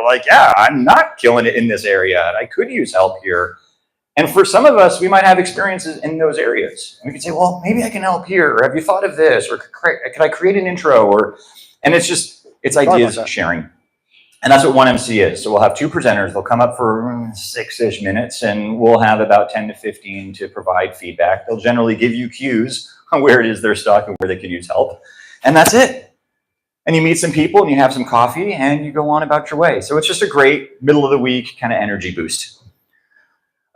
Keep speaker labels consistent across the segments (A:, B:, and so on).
A: like, yeah, I'm not killing it in this area. I could use help here. And for some of us, we might have experiences in those areas. And we can say, well, maybe I can help here. Or have you thought of this? Or could I create an intro? And it's ideas sharing. And that's what 1MC is. So we'll have two presenters. They'll come up for 6-ish minutes, and we'll have about 10 to 15 to provide feedback. They'll generally give you cues on where it is they're stuck and where they could use help. And that's it. And you meet some people, and you have some coffee, and you go on about your way. So it's just a great middle of the week kind of energy boost.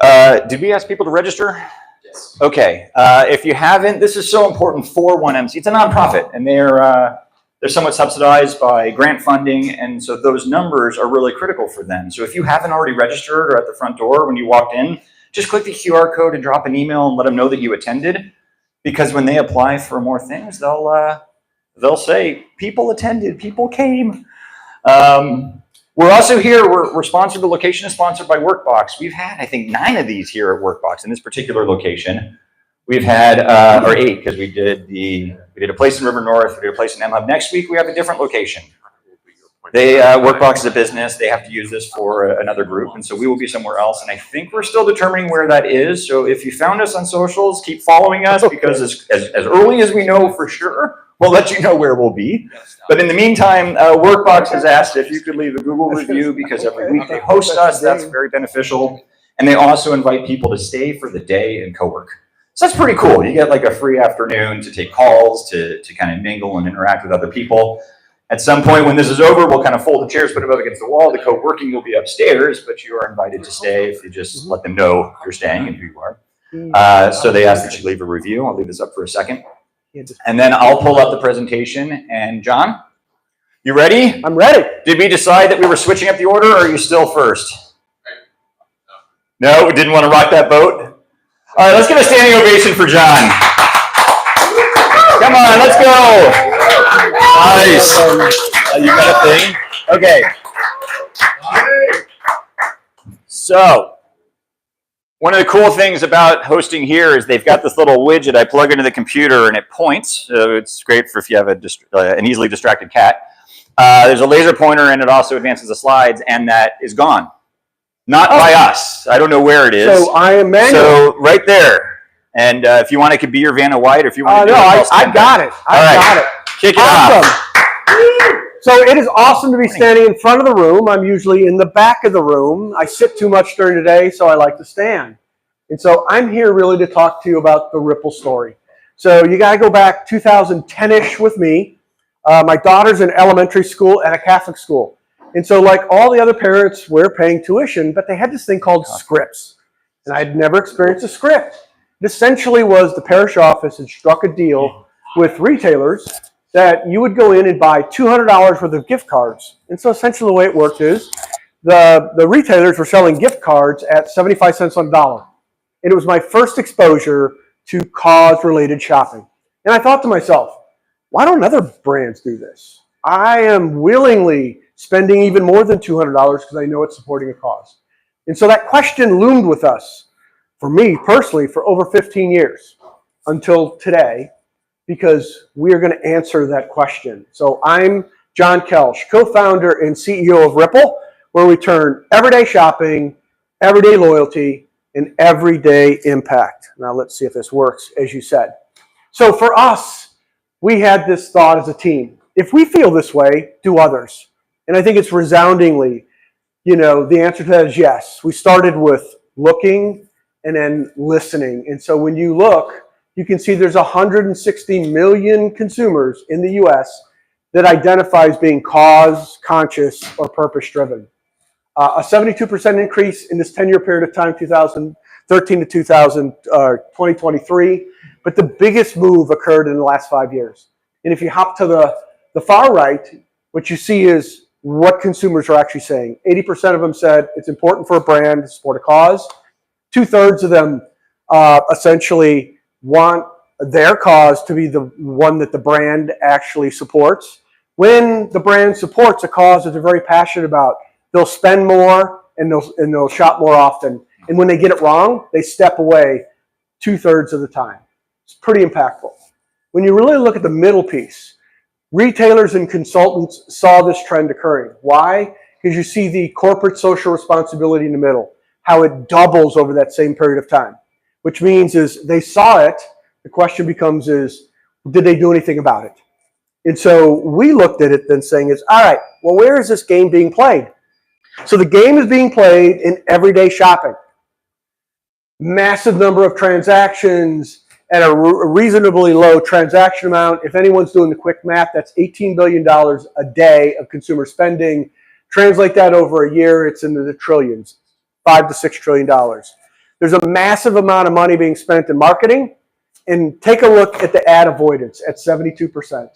A: Did we ask people to register? Yes. Okay. If you haven't, this is so important for 1MC. It's a nonprofit, and they're somewhat subsidized by grant funding, and so those numbers are really critical for them. So if you haven't already registered or at the front door when you walked in, just click the QR code and drop an email and let them know that you attended, because when they apply for more things, they'll say, people attended, people came. We're also here, we're sponsored, the location is sponsored by Workbox. We've had, I think, 9 of these here at Workbox in this particular location. We've had, or 8, because we did a place in River North, we did a place in M-Hub. Next week, we have a different location. Workbox is a business, they have to use this for another group, and so we will be somewhere else, and I think we're still determining where that is. So if you found us on socials, keep following us, because as early as we know for sure, we'll let you know where we'll be. But in the meantime, Workbox has asked if you could leave a Google review, because every week they host us, that's very beneficial. And they also invite people to stay for the day and co-work. So that's pretty cool. You get like a free afternoon to take calls, to kind of mingle and interact with other people. At some point when this is over, we'll kind of fold the chairs, put them up against the wall. The co-working will be upstairs, but you are invited to stay if you just let them know you're staying and who you are. So they asked that you leave a review. I'll leave this up for a second. And then I'll pull up the presentation. And John, you ready?
B: I'm ready. Did
A: we decide that we were switching up the order, or are you still first? No, we didn't want to rock that boat? All right, let's give a standing ovation for John. Come on, let's go. Nice. You got a thing? Okay. So, one of the cool things about hosting here is they've got this little widget I plug into the computer and it points. So it's great for if you have an easily distracted cat. There's a laser pointer and it also advances the slides, and that is gone. Not by us. I don't know where it is.
B: So I am manual.
A: So right there. And if you want, it could be your Vanna White, or if you want to do
B: it. I got it. I got it.
A: Kick it off.
B: So it is awesome to be standing in front of the room. I'm usually in the back of the room. I sit too much during the day, so I like to stand. And so I'm here really to talk to you about the Ripple story. So you got to go back 2010-ish with me. My daughter's in elementary school at a Catholic school. And so like all the other parents, we're paying tuition, but they had this thing called scripts. And I'd never experienced a script. It essentially was the parish office had struck a deal with retailers that you would go in and buy $200 worth of gift cards. And so essentially the way it worked is the retailers were selling gift cards at 75 cents on the dollar. And it was my first exposure to cause-related shopping. And I thought to myself, why don't other brands do this? I am willingly spending even more than $200 because I know it's supporting a cause. And so that question loomed with us, for me personally, for over 15 years until today, because we are going to answer that question. So I'm John Kelsch, co-founder and CEO of Ripple, where we turn everyday shopping, everyday loyalty, and everyday impact. Now let's see if this works, as you said. So for us, we had this thought as a team. If we feel this way, do others. And I think it's resoundingly, the answer to that is yes. We started with looking and then listening. And so when you look, you can see there's 160 million consumers in the US that identify as being cause, conscious, or purpose-driven. A 72% increase in this 10-year period of time, 2013 to 2023. But the biggest move occurred in the last 5 years. And if you hop to the far right, what you see is what consumers are actually saying. 80% of them said it's important for a brand to support a cause. 2/3 of them essentially want their cause to be the one that the brand actually supports. When the brand supports a cause that they're very passionate about, they'll spend more and they'll shop more often. And when they get it wrong, they step away 2/3 of the time. It's pretty impactful. When you really look at the middle piece, retailers and consultants saw this trend occurring. Why? because you see the corporate social responsibility in the middle, how it doubles over that same period of time, which means is they saw it. The question becomes is, did they do anything about it? And so we looked at it then saying is, all right, well, where is this game being played? So the game is being played in everyday shopping. Massive number of transactions at a reasonably low transaction amount. If anyone's doing the quick math, that's $18 billion a day of consumer spending. Translate that over a year, it's into the trillions, $5 to $6 trillion. There's a massive amount of money being spent in marketing. And take a look at the ad avoidance at 72%.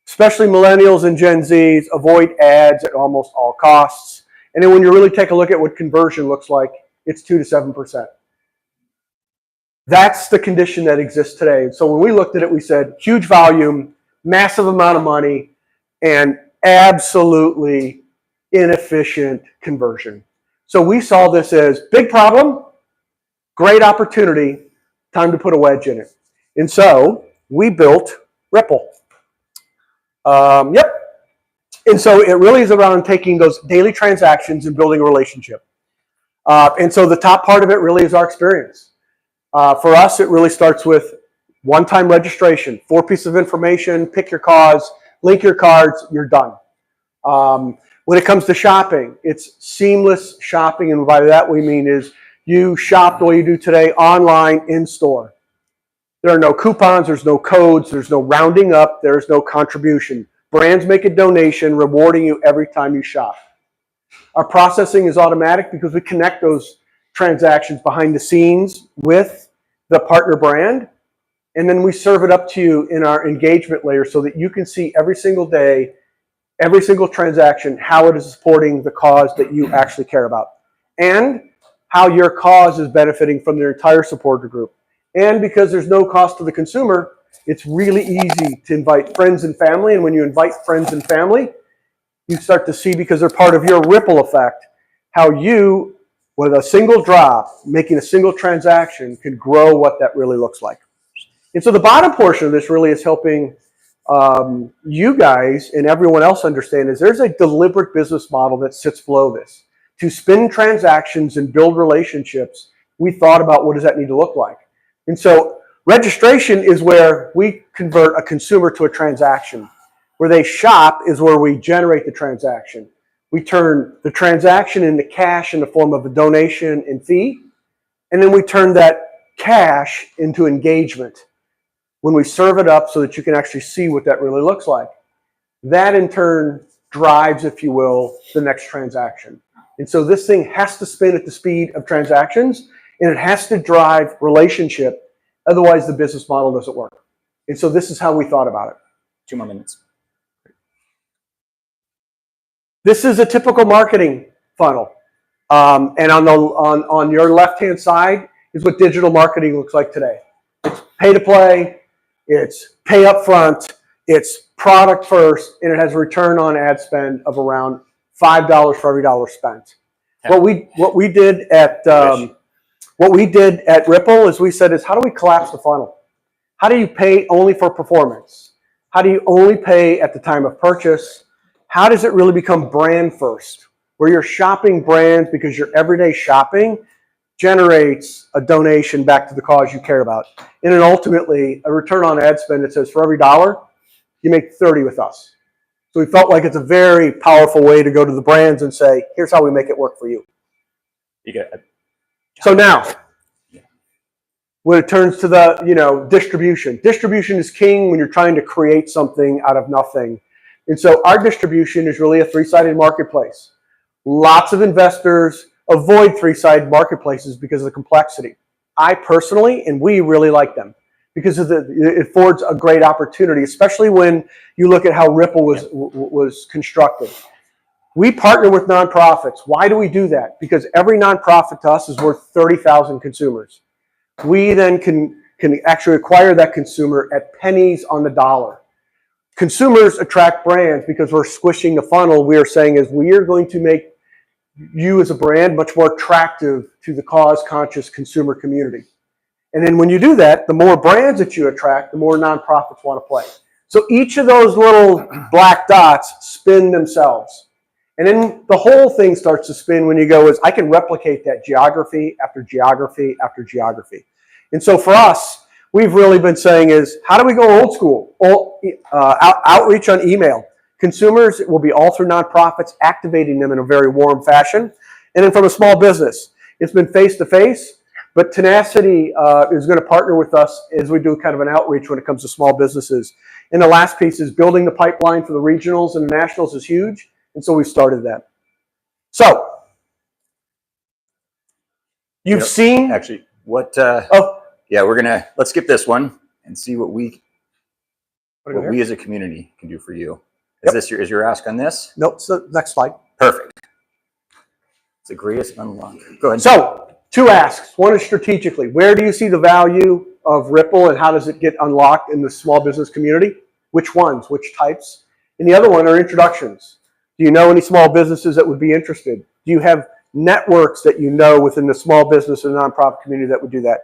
B: Especially millennials and Gen Zs avoid ads at almost all costs. And then when you really take a look at what conversion looks like, it's 2 to 7%. That's the condition that exists today. So when we looked at it, we said huge volume, massive amount of money, and absolutely inefficient conversion. So we saw this as big problem, great opportunity, time to put a wedge in it. And so we built Ripple. And so it really is around taking those daily transactions and building a relationship. And so the top part of it really is our experience. For us, it really starts with one-time registration, 4 pieces of information, pick your cause, link your cards, you're done. When it comes to shopping, it's seamless shopping. And by that we mean is you shop the way you do today, online, in store. There are no coupons, there's no codes, there's no rounding up, there's no contribution. Brands make a donation, rewarding you every time you shop. Our processing is automatic because we connect those transactions behind the scenes with the partner brand, and then we serve it up to you in our engagement layer so that you can see every single day, every single transaction, how it is supporting the cause that you actually care about, and how your cause is benefiting from their entire supporter group. And because there's no cost to the consumer, it's really easy to invite friends and family, and when you invite friends and family, you start to see, because they're part of your ripple effect, how you, with a single drop, making a single transaction, can grow what that really looks like. And so the bottom portion of this really is helping you guys and everyone else understand is there's a deliberate business model that sits below this. To spin transactions and build relationships, we thought about what does that need to look like. And so registration is where we convert a consumer to a transaction. Where they shop is where we generate the transaction. We turn the transaction into cash in the form of a donation and fee, and then we turn that cash into engagement when we serve it up so that you can actually see what that really looks like. That in turn drives, if you will, the next transaction. And so this thing has to spin at the speed of transactions, and it has to drive relationship, otherwise the business model doesn't work. And so this is how we thought about it.
A: 2 more minutes.
B: This is a typical marketing funnel. And on your left-hand side is what digital marketing looks like today. It's pay to play, it's pay up front, it's product first, and it has a return on ad spend of around $5 for every dollar spent. What we did at Ripple is we said is how do we collapse the funnel? How do you pay only for performance? How do you only pay at the time of purchase? How does it really become brand first? Where you're shopping brands because your everyday shopping generates a donation back to the cause you care about. And then ultimately a return on ad spend that says for every dollar, you make 30 with us. So we felt like it's a very powerful way to go to the brands and say, here's how we make it work for you.
A: You get it.
B: So now, when it turns to the distribution. Distribution is king when you're trying to create something out of nothing. And so our distribution is really a 3-sided marketplace. Lots of investors avoid 3-sided marketplaces because of the complexity. I personally, and we really like them because it affords a great opportunity, especially when you look at how Ripple was constructed. We partner with nonprofits. Why do we do that? Because every nonprofit to us is worth 30,000 consumers. We then can actually acquire that consumer at pennies on the dollar. Consumers attract brands because we're squishing the funnel. We are saying is we are going to make you as a brand much more attractive to the cause-conscious consumer community. And then when you do that, the more brands that you attract, the more nonprofits want to play. So each of those little black dots spin themselves. And then the whole thing starts to spin when you go is I can replicate that geography after geography after geography. And so for us, we've really been saying is how do we go old school? Outreach on email. Consumers will be all through nonprofits, activating them in a very warm fashion. And then from a small business, it's been face-to-face, but Tenacity is going to partner with us as we do kind of an outreach when it comes to small businesses. And the last piece is building the pipeline for the regionals and the nationals is huge. And so we started that. So, you've seen...
A: Actually, what...
B: oh,
A: yeah, let's skip this one and see what we as a community can do for you. Is your ask on this?
B: Nope, so next slide.
A: Perfect. It's the greatest unlock. Go ahead.
B: So, two asks. One is strategically. Where do you see the value of Ripple and how does it get unlocked in the small business community? Which ones? Which types? And the other one are introductions. Do you know any small businesses that would be interested? Do you have networks that you know within the small business and nonprofit community that would do that?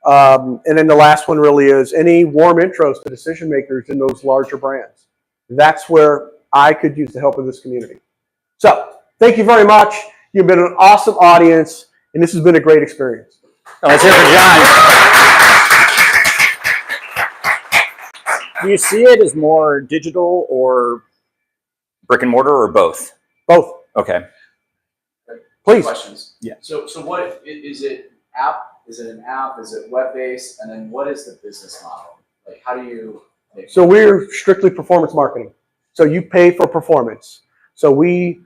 B: And then the last one really is any warm intros to decision makers in those larger brands. That's where I could use the help of this community. So, thank you very much. You've been an awesome audience, and this has been a great experience.
A: Let's hear for John. Do you see it as more digital or brick and mortar or both?
B: Both.
A: Okay.
B: Please.
C: Questions.
A: Yeah.
C: So what is it? App? Is it an app? Is it web-based? And then what is the business model? Like, how do you?
B: So we're strictly performance marketing. So you pay for performance. So we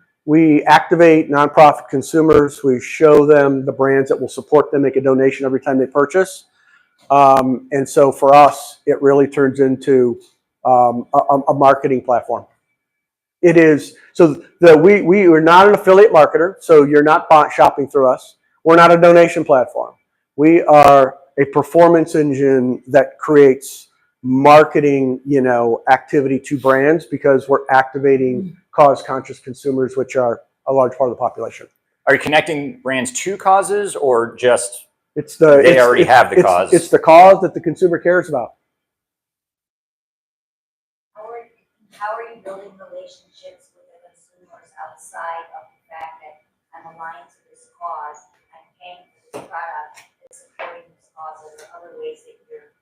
B: activate nonprofit consumers. We show them the brands that will support them, make a donation every time they purchase. And so for us, it really turns into a marketing platform. It is, so we are not an affiliate marketer, so you're not shopping through us. We're not a donation platform. We are a performance engine that creates marketing, activity to brands because we're activating cause-conscious consumers, which are a large part of the population.
A: Are you connecting brands to causes or just
B: they
A: already have the cause?
B: It's the cause that the consumer cares about.
D: How are you building relationships with the consumers outside of the fact that I'm aligned to this cause, I'm paying for this product, it's supporting this cause, or other ways that you're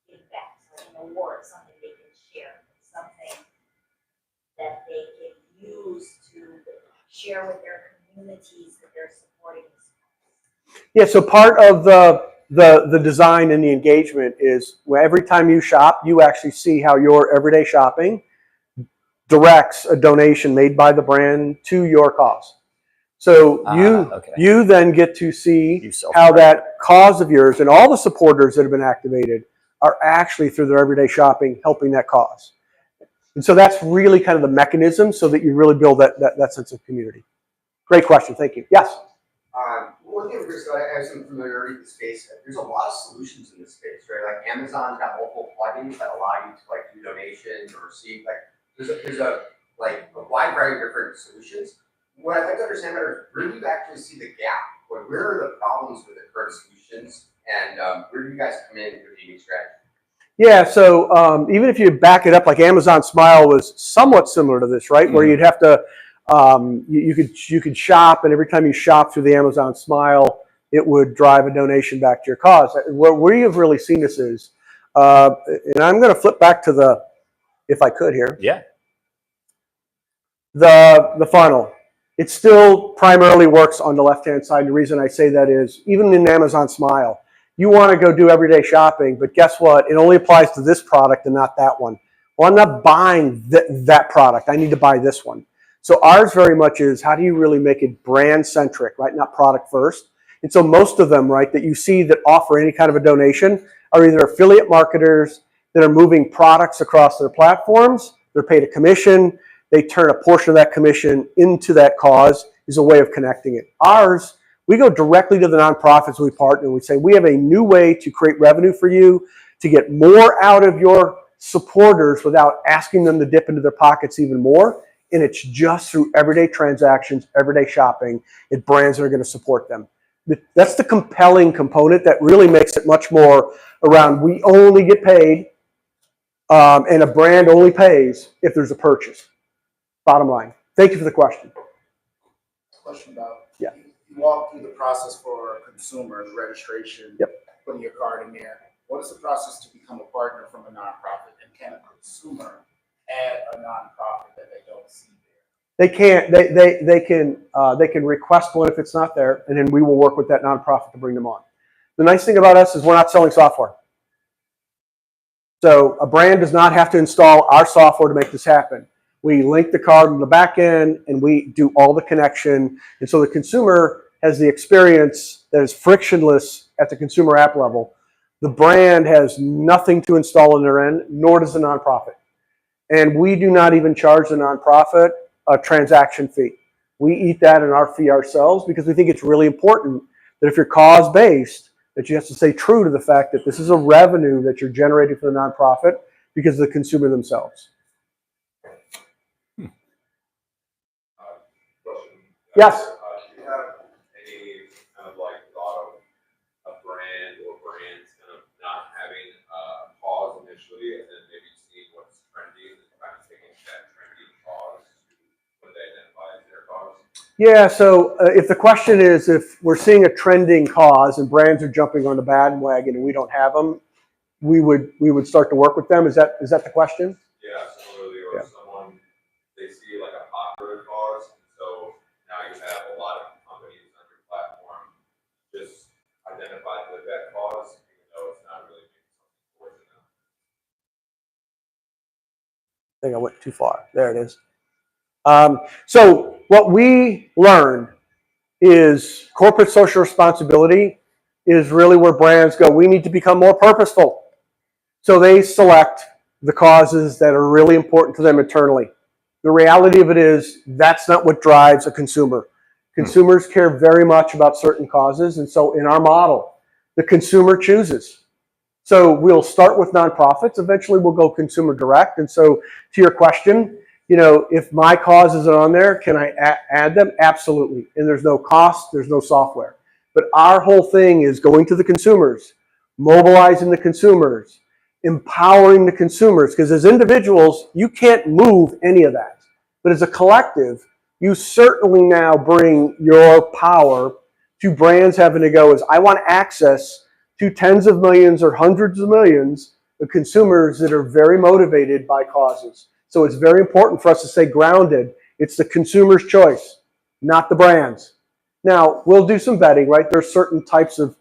D: giving back? So an award, something they can share, something that they can use to share with their communities that they're supporting this cause.
B: Yeah, so part of the design and the engagement is every time you shop, you actually see how your everyday shopping directs a donation made by the brand to your cause. So you then get to see how that cause of yours and all the supporters that have been activated are actually through their everyday shopping helping that cause. And so that's really kind of the mechanism so that you really build that sense of community. Great question. Thank you. Yes?
E: One thing I have some familiarity with the space. There's a lot of solutions in this space, right? Like Amazon's got multiple plugins that allow you to do donations or receive there's a wide variety of different solutions. What I'd like to understand better is where do you actually see the gap? Where are the problems with the current solutions, and where do you guys come in with a unique strategy?
B: Yeah, so even if you back it up, like Amazon Smile was somewhat similar to this, right? Mm-hmm. Where you'd have to you could shop, and every time you shop through the Amazon Smile, it would drive a donation back to your cause. Where you've really seen this is, and I'm going to flip back to if I could here.
A: Yeah.
B: The funnel. It still primarily works on the left-hand side. The reason I say that is, even in Amazon Smile, you want to go do everyday shopping, but guess what? It only applies to this product and not that one. Well, I'm not buying that product. I need to buy this one. So ours very much is, how do you really make it brand-centric, right? Not product first. And so most of them, right, that you see that offer any kind of a donation are either affiliate marketers that are moving products across their platforms. They're paid a commission. They turn a portion of that commission into that cause is a way of connecting it. Ours, we go directly to the nonprofits we partner. We say, we have a new way to create revenue for you, to get more out of your supporters without asking them to dip into their pockets even more. And it's just through everyday transactions, everyday shopping, and brands that are going to support them. That's the compelling component that really makes it much more around we only get paid and a brand only pays if there's a purchase. Bottom line. Thank you for the question.
F: Question about.
B: Yeah.
F: You walk through the process for a consumer, the registration.
B: Yep.
F: Putting your card in there. What is the process to become a partner from a nonprofit? And can a consumer add a nonprofit that they don't see there?
B: They can't. They can request one if it's not there, and then we will work with that nonprofit to bring them on. The nice thing about us is we're not selling software. So a brand does not have to install our software to make this happen. We link the card in the back end, and we do all the connection. And so the consumer has the experience that is frictionless at the consumer app level. The brand has nothing to install on their end, nor does the nonprofit. And we do not even charge the nonprofit a transaction fee. We eat that in our fee ourselves because we think it's really important that if you're cause-based, that you have to stay true to the fact that this is a revenue that you're generating for the nonprofit because of the consumer themselves.
G: Question.
B: Yes.
G: Do you have any kind of like thought of a brand or brands kind of not having a cause initially and then maybe seeing what's trendy and kind of taking that trendy cause to what they identify as their cause?
B: Yeah, so if the question is if we're seeing a trending cause and brands are jumping on the bandwagon and we don't have them, we would start to work with them. Is that the question?
G: Yeah, similarly, or
B: Yeah.
G: someone, they see like a popular cause, and so now you have a lot of companies on your platform just identified with that cause, even though it's not really making something for them.
B: I think I went too far. There it is. So what we learned is corporate social responsibility is really where brands go, we need to become more purposeful. So they select the causes that are really important to them internally. The reality of it is that's not what drives a consumer. Consumers care very much about certain causes. And so in our model, the consumer chooses. So we'll start with nonprofits. Eventually we'll go consumer direct. And so to your question, you know, if my causes are on there, can I add them? Absolutely. And there's no cost, there's no software. But our whole thing is going to the consumers, mobilizing the consumers, empowering the consumers. Because as individuals, you can't move any of that. But as a collective, you certainly now bring your power to brands having to go as I want access to tens of millions or hundreds of millions of consumers that are very motivated by causes. So it's very important for us to stay grounded. It's the consumer's choice, not the brand's. Now, we'll do some vetting, right? There's certain types of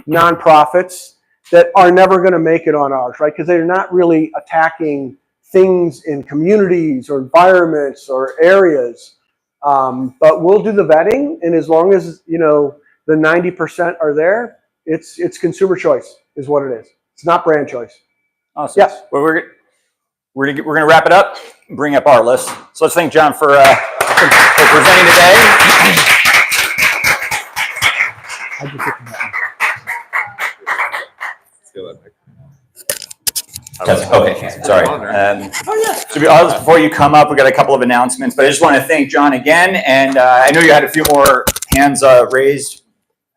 B: nonprofits that are never going to make it on ours, right? Because they're not really attacking things in communities or environments or areas. But we'll do the vetting, and as long as, you know, the 90% are there, it's consumer choice is what it is. It's not brand choice.
A: Awesome.
B: Yes.
A: Well, we're gonna wrap it up. Bring up our list. So let's thank John for presenting today. Okay, sorry. So before you come up, we got a couple of announcements, but I just want to thank John again. And I know you had a few more hands raised.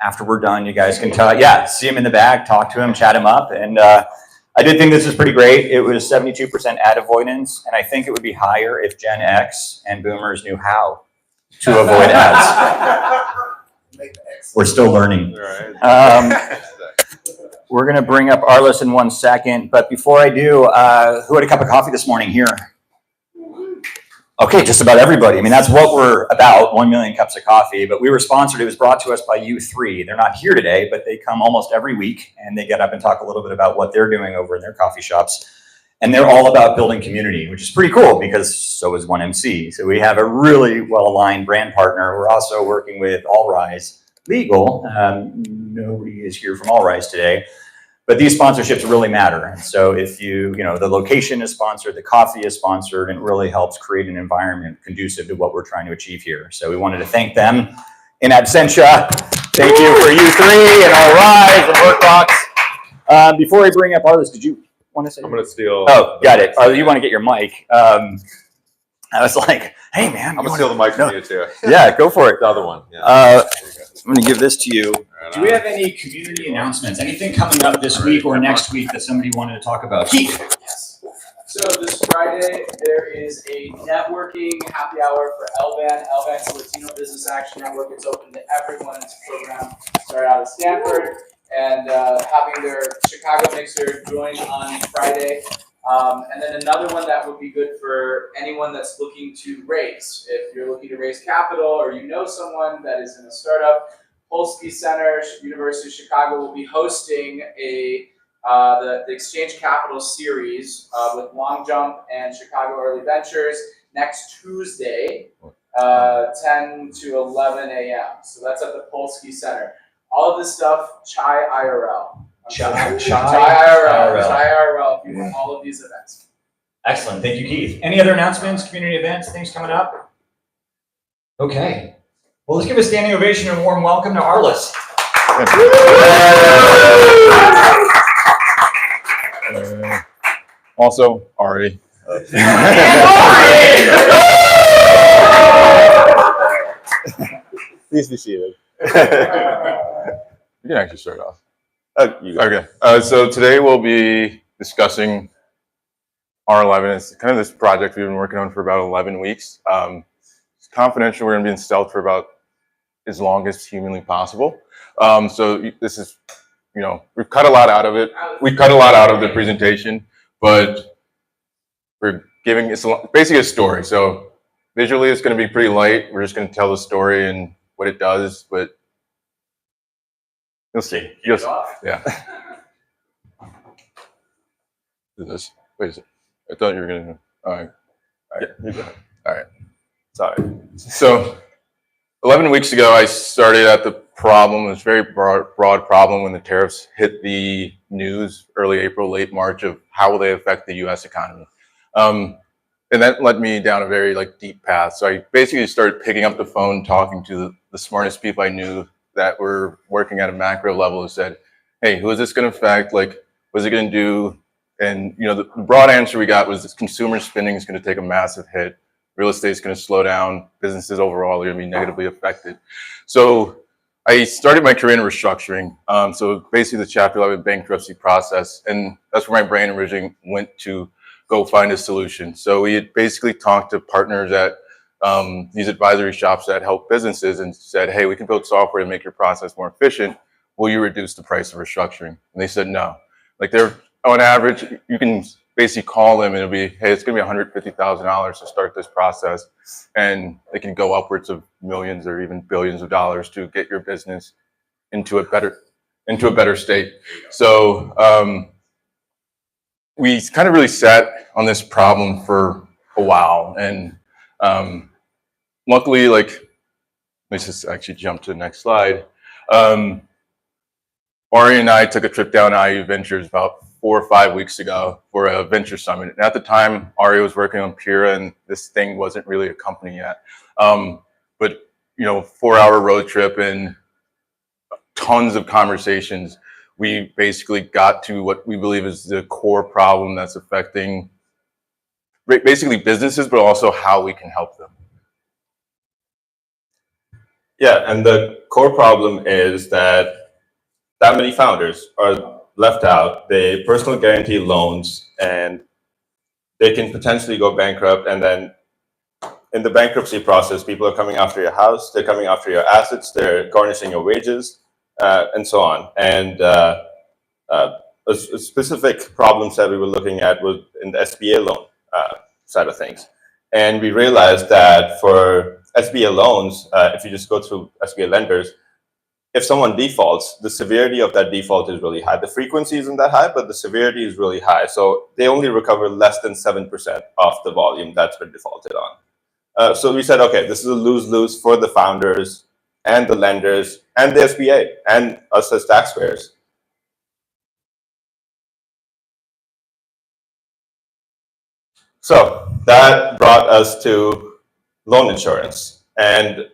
A: After we're done, you guys can see him in the back, talk to him, chat him up. And I did think this was pretty great. It was 72% ad avoidance, and I think it would be higher if Gen X and Boomers knew how to avoid ads. We're still learning. We're going to bring up our list in 1 second, but before I do, who had a cup of coffee this morning here? Okay, just about everybody. I mean, that's what we're about, 1 million cups of coffee, but we were sponsored. It was brought to us by U3. They're not here today, but they come almost every week, and they get up and talk a little bit about what they're doing over in their coffee shops. And they're all about building community, which is pretty cool because so is 1MC. So we have a really well-aligned brand partner. We're also working with All Rise Legal. Nobody is here from All Rise today, but these sponsorships really matter. And so if you know, the location is sponsored, the coffee is sponsored, and it really helps create an environment conducive to what we're trying to achieve here. So we wanted to thank them in absentia. Thank you for U3 and All Rise and Workbox. Before I bring up Arliss, did you want to say?
G: I'm going to steal.
A: Oh, got it. Oh, you want to get your mic. I was like, hey, man.
G: I'm going to steal the mic from you too.
A: Yeah, go for it.
G: The other one. Yeah.
A: I'm going to give this to you. Do we have any community announcements? Anything coming up this week or next week that somebody wanted to talk about? Keith.
C: Yes. So this Friday, there is a networking happy hour for LBAN. LBAN's the Latino Business Action Network. It's open to everyone. It's a program started out of Stanford and having their Chicago mixer join on Friday. And then another one that would be good for anyone that's looking to raise. If you're looking to raise capital or you know someone that is in a startup, Polsky Center, University of Chicago will be hosting the Exchange Capital series with Long Jump and Chicago Early Ventures next Tuesday, 10 to 11 a.m. So that's at the Polsky Center. All of this stuff, Chai IRL.
A: Chai
C: IRL. Chai IRL. If you want all of these events.
A: Excellent. Thank you, Keith. Any other announcements, community events, things coming up? Okay. Well, let's give a standing ovation and a warm welcome to Arliss.
H: Also, Ari. Please be seated. You can actually start off. Okay. So today we'll be discussing R11. It's kind of this project we've been working on for about 11 weeks. It's confidential. We're going to be in stealth for about as long as humanly possible. So this is, we've cut a lot out of it. We cut a lot out of the presentation, but we're giving it's basically a story. So visually, it's going to be pretty light. We're just going to tell the story and what it does, but you'll see. Yeah. This. Wait a second. I thought you were going to. All right. All right. Sorry. So 11 weeks ago, I started at the problem, this very broad problem when the tariffs hit the news early April, late March, of how will they affect the U.S. economy. And that led me down a very deep path. So I basically started picking up the phone, talking to the smartest people I knew that were working at a macro level, and said, hey, who is this going to affect? What is it going to do? And the broad answer we got was consumer spending is going to take a massive hit. Real estate is going to slow down. Businesses overall are going to be negatively affected. So I started my career in restructuring. So basically the Chapter 11 bankruptcy process. And that's where my brain originally went to go find a solution. So we had basically talked to partners at these advisory shops that help businesses and said, hey, we can build software to make your process more efficient. Will you reduce the price of restructuring? And they said no. They're on average, you can basically call them and it'll be, hey, it's going to be $150,000 to start this process. And they can go upwards of millions or even billions of dollars to get your business into a better state. So we kind of really sat on this problem for a while. And luckily, let's just actually jump to the next slide. Ari and I took a trip down to IU Ventures about 4 or 5 weeks ago for a venture summit. And at the time, Ari was working on Pira, and this thing wasn't really a company yet. But 4-hour road trip and tons of conversations, we basically got to what we believe is the core problem that's affecting basically businesses, but also how we can help them.
I: Yeah, and the core problem is that many founders are left out. They personal guarantee loans, and they can potentially go bankrupt. And then in the bankruptcy process, people are coming after your house, they're coming after your assets, they're garnishing your wages, and so on. And a specific problem set we were looking at was in the SBA loan side of things. And we realized that for SBA loans, if you just go through SBA lenders, if someone defaults, the severity of that default is really high. The frequency isn't that high, but the severity is really high. So they only recover less than 7% of the volume that's been defaulted on. So we said, okay, this is a lose-lose for the founders and the lenders and the SBA and us as taxpayers. So that brought us to loan insurance. And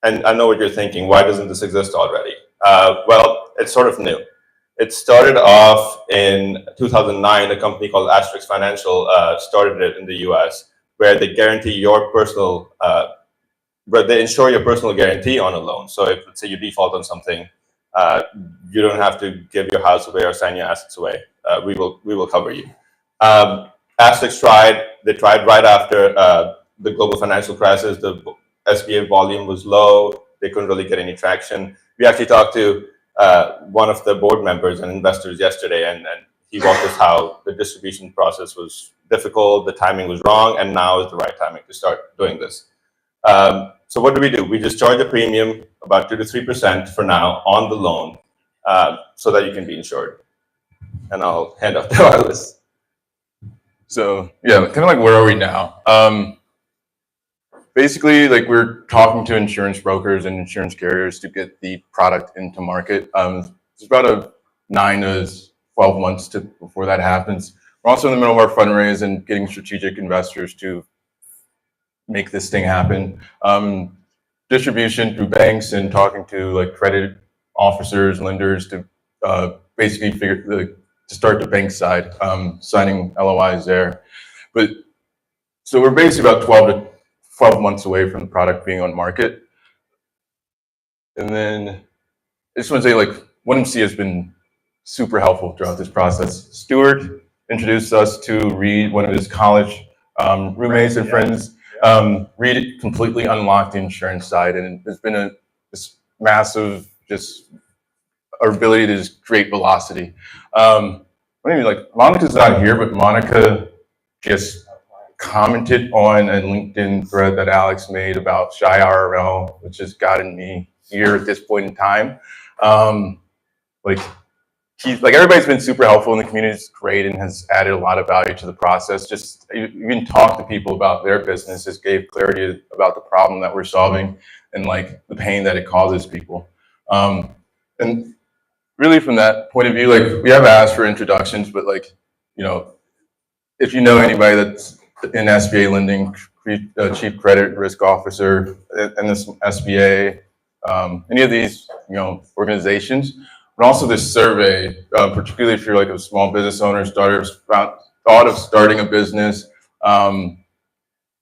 I: I know what you're thinking, why doesn't this exist already? Well, it's sort of new. It started off in 2009, a company called Asterisk Financial started it in the US, where they guarantee your personal, where they insure your personal guarantee on a loan. So if, let's say, you default on something, you don't have to give your house away or sign your assets away. We will cover you. Aztecs they tried right after the global financial crisis. The SBA volume was low. They couldn't really get any traction. We actually talked to one of the board members and investors yesterday, and he walked us how the distribution process was difficult, the timing was wrong, and now is the right timing to start doing this. So what do? We just charge a premium, about 2 to 3% for now, on the loan, so that you can be insured. And I'll hand off to Alice.
H: So yeah, kind of like where are we now? Basically, like we're talking to insurance brokers and insurance carriers to get the product into market. It's about a 9 to 12 months before that happens. We're also in the middle of our fundraise and getting strategic investors to make this thing happen. Distribution through banks and talking to like credit officers, lenders to basically to start the bank side, signing LOIs there. But so we're basically about 12 months away from the product being on market. And then I just want to say, like, 1MC has been super helpful throughout this process. Stuart introduced us to Reed, one of his college roommates and friends. Reed completely unlocked the insurance side, and there's been this massive, just our ability to just create velocity. Monica's not here, but Monica just commented on a LinkedIn thread that Alex made about Shy RRL, which has gotten me here at this point in time. Everybody's been super helpful, and the community is great and has added a lot of value to the process. Just even talk to people about their businesses, gave clarity about the problem that we're solving and like the pain that it causes people. And really from that point of view, like we have asked for introductions, but like, if you know anybody that's in SBA lending, chief credit risk officer in this SBA, any of these, organizations, but also this survey, particularly if you're like a small business owner, thought of starting a business,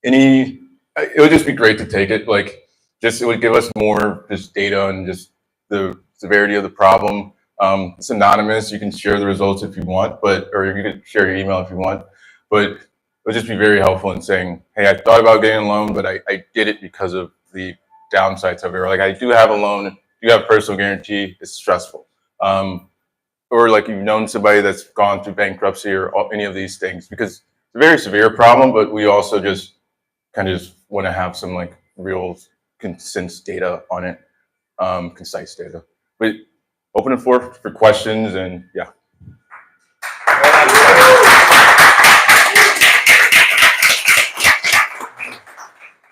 H: it would just be great to take it. It would give us more just data and just the severity of the problem. It's anonymous. You can share the results if you want, or you can share your email if you want, but it would just be very helpful in saying, hey, I thought about getting a loan, but I did it because of the downsides of it. Or like, I do have a loan, you have personal guarantee, it's stressful. Or like you've known somebody that's gone through bankruptcy or any of these things, because it's a very severe problem, but we also just kind of just want to have some like real concise data on it, concise data. But open it for questions, and yeah.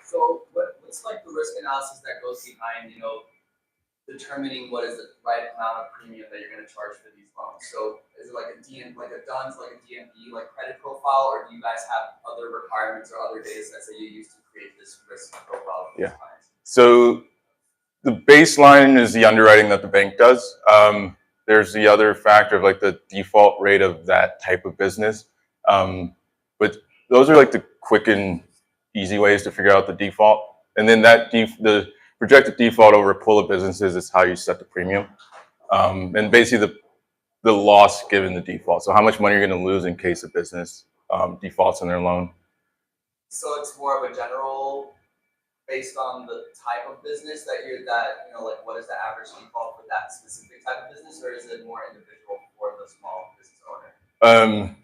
C: So what's like the risk analysis that goes behind, determining what is the right amount of premium that you're going to charge for these loans? So is it like a DUNS, like a DMB, like credit profile, or do you guys have other requirements or other data sets that you use to create this risk profile for your clients?
H: So the baseline is the underwriting that the bank does. There's the other factor of like the default rate of that type of business. But those are like the quick and easy ways to figure out the default. And then the projected default over a pool of businesses is how you set the premium. And basically the loss given the default. So how much money you're going to lose in case a business defaults on their loan.
C: So it's more of a general, based on the type of business like what is the average default for that specific type of business, or is it more individual for the small business owner?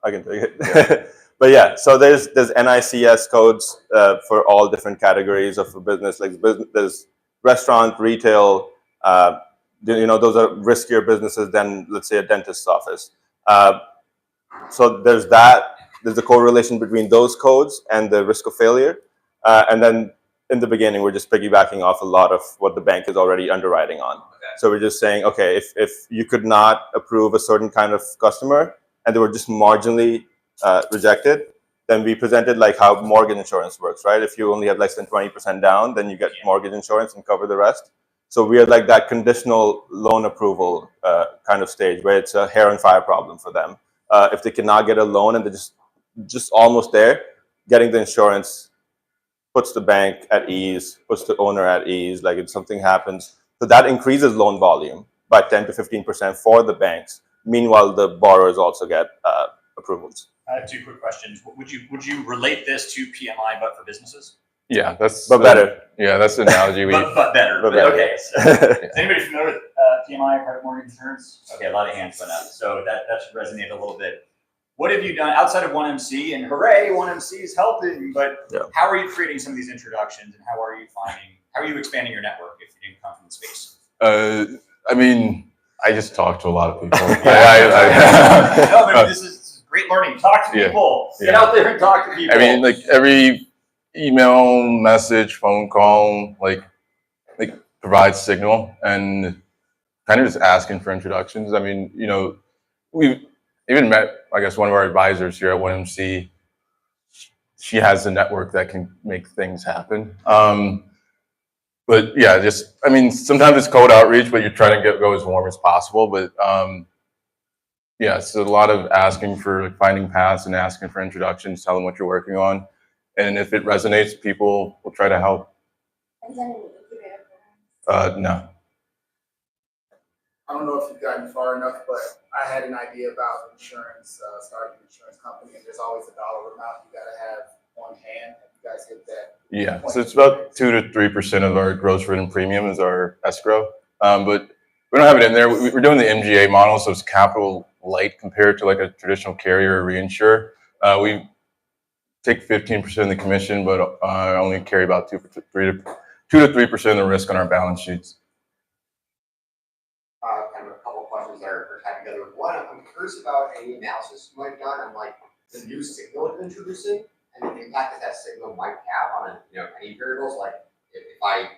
I: I can take it. Yeah. But yeah, so there's NICS codes for all different categories of a business. Like there's restaurant, retail. Those are riskier businesses than, let's say, a dentist's office. So there's that. There's a correlation between those codes and the risk of failure. And then in the beginning, we're just piggybacking off a lot of what the bank is already underwriting on. Okay. So we're just saying, okay, if you could not approve a certain kind of customer and they were just marginally rejected, then we presented like how mortgage insurance works, right? If you only have less than 20% down, then you get mortgage insurance and cover the rest. So we are like that conditional loan approval kind of stage where it's a hair and fire problem for them. If they cannot get a loan and they're just almost there, getting the insurance puts the bank at ease, puts the owner at ease, like if something happens. So that increases loan volume by 10 to 15% for the banks. Meanwhile, the borrowers also get
H: approvals.
A: I have two quick questions. Would you relate this to PMI but for businesses?
H: Yeah, that's
I: But better.
H: Yeah, that's the analogy we.
A: But better.
I: But better.
A: Okay. So, is anybody familiar with PMI, private mortgage insurance? Okay, a lot of hands went up. So that should resonate a little bit. What have you done outside of 1MC? And hooray, 1MC is helping. But
I: Yeah.
A: how are you creating some of these introductions, and how are you expanding your network if you didn't come from the space?
H: I mean, I just talk to a lot of people.
A: No, but this is great learning. Talk to
H: Yeah.
A: people. Get
H: Yeah.
A: out there and talk to people.
H: I mean, like every email, message, phone call, like provides signal and kind of just asking for introductions. I mean, you know, we've even met, I guess, one of our advisors here at 1MC. She has a network that can make things happen. But yeah, just, I mean, sometimes it's cold outreach, but you're trying to go as warm as possible. But yeah, it's a lot of asking for like, finding paths and asking for introductions, tell them what you're working on. And if it resonates, people will try to help.
D: Have you done any incubator programs?
H: No.
F: I don't know if you've gotten far enough, but I had an idea about insurance, starting an insurance company, and there's always a dollar amount you gotta have on hand. Have you guys hit that?
H: Yeah, so it's about 2 to 3% of our gross written premium is our escrow. But we don't have it in there. We're doing the MGA model, so it's capital light compared to like a traditional carrier or reinsurer. We take 15% of the commission, but only carry about 2 to 3% of the risk on our balance sheets.
E: Kind of a couple questions that are tied together. One, I'm curious about any analysis you might have done on like the new signal you're introducing and the impact that signal might have on any variables. Like if I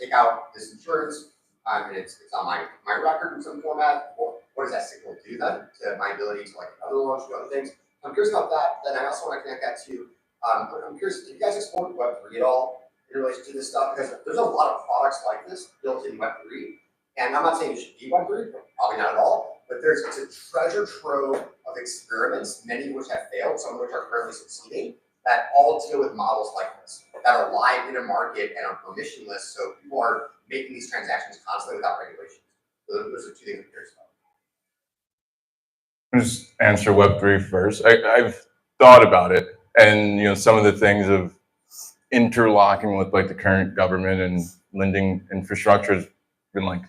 E: take out this insurance and it's on my record in some format, what does that signal do then to my ability to like other loans, do other things? I'm curious about that. Then I also want to connect that to I'm curious, did you guys explore Web3 at all in relation to this stuff? Because there's a lot of products like this built in Web3. And I'm not saying it should be Web3, probably not at all, but it's a treasure trove of experiments, many of which have failed, some of which are currently succeeding, that all deal with models like this, that are live in a market and are permissionless, so people are making these transactions constantly without regulations. So those are two things I'm curious about.
H: I'll just answer Web3 first. I've thought about it, and you know, some of the things of interlocking with like the current government and lending infrastructure has been like,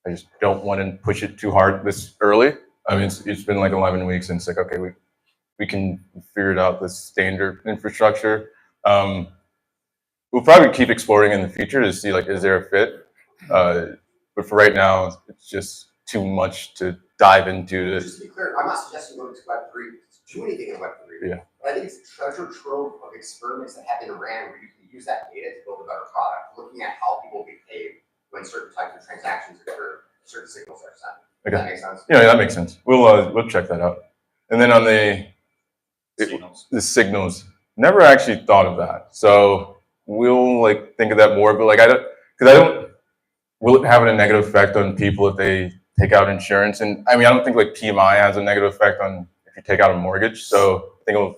H: I just don't want to push it too hard this early. I mean, it's been like 11 weeks, and it's like, okay, we can figure it out, the standard infrastructure. We'll probably keep exploring in the future to see like, is there a fit? But for right now, it's just too much to dive into.
E: Just to be clear, I'm not suggesting going to Web3 to do anything in Web3.
H: Yeah.
E: But I think it's a treasure trove of experiments that have been ran where you can use that data to build a better product, looking at how people behave when certain types of transactions occur, certain signals are sent. Does that make sense?
H: Yeah, that makes sense. We'll check that out. And then on the signals, never actually thought of that. So we'll like think of that more, but like will it have a negative effect on people if they take out insurance? And I mean, I don't think like PMI has a negative effect on if you take out a mortgage. So I think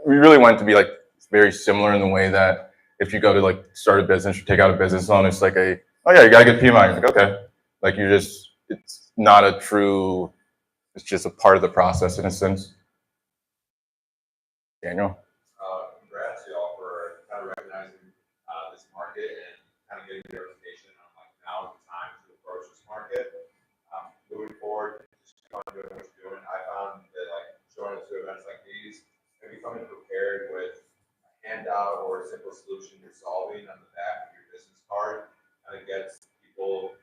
H: we really want it to be like very similar in the way that if you go to like start a business or take out a business loan, it's like oh yeah, you gotta get PMI. You're like, okay. Like it's not a true, it's just a part of the process in a sense. Daniel?
G: Congrats y'all for kind of recognizing this market and kind of getting verification on like now is the time to approach this market. Moving forward, just keep on doing what you're doing. I found that like showing us to events like these and becoming prepared with a handout or a simple solution you're solving on the back of your business card kind of gets people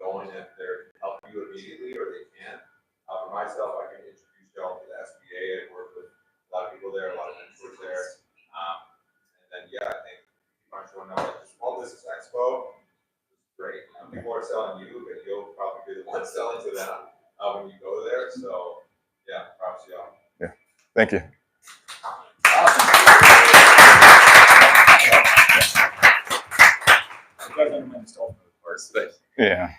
G: going if they're helping you immediately or they can't. For myself, I can introduce y'all to the SBA and work with a lot of people there, a lot of mentors there. And then, yeah, I think keep on showing up at the Small Business Expo. It's great. People are selling you, but you'll probably be the one selling to them when you go there. So, yeah, props to y'all.
H: Yeah, thank you. Yeah.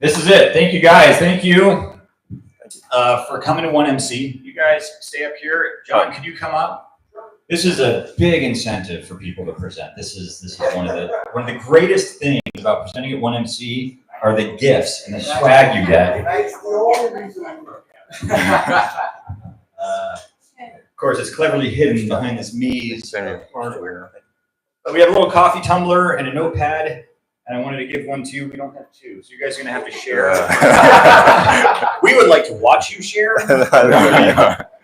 A: This is it. Thank you guys. Thank you for coming to 1MC. You guys stay up here. John, can you come up? This is a big incentive for people to present. This is one of the greatest things about presenting at 1MC are the gifts and the swag you get. Of course, it's cleverly hidden behind this maze
H: Same
A: of
H: here.
A: hardware. But we have a little coffee tumbler and a notepad, and I wanted to give one to you. We don't have two, so you guys are gonna have to share. We would like to watch you share.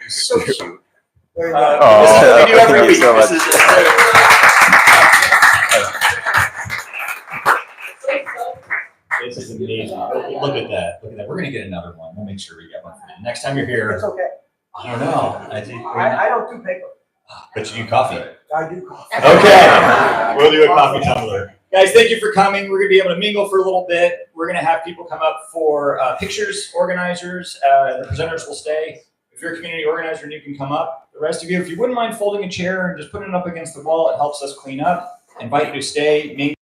A: So cute.
H: Oh,
A: This is what we do every
H: thank you
A: week.
H: so much.
A: This is amazing. Look at that. Look at that. We're gonna get another one. We'll make sure we get one for you. Next time you're here.
B: It's okay.
A: I don't know. I think.
B: I don't do paper.
A: But you do coffee.
B: I do coffee.
A: Okay. We'll do a coffee tumbler. Guys, thank you for coming. We're gonna be able to mingle for a little bit. We're gonna have people come up for pictures, organizers. The presenters will stay. If you're a community organizer, you can come up. The rest of you, if you wouldn't mind folding a chair and just putting it up against the wall, it helps us clean up. Invite you to stay.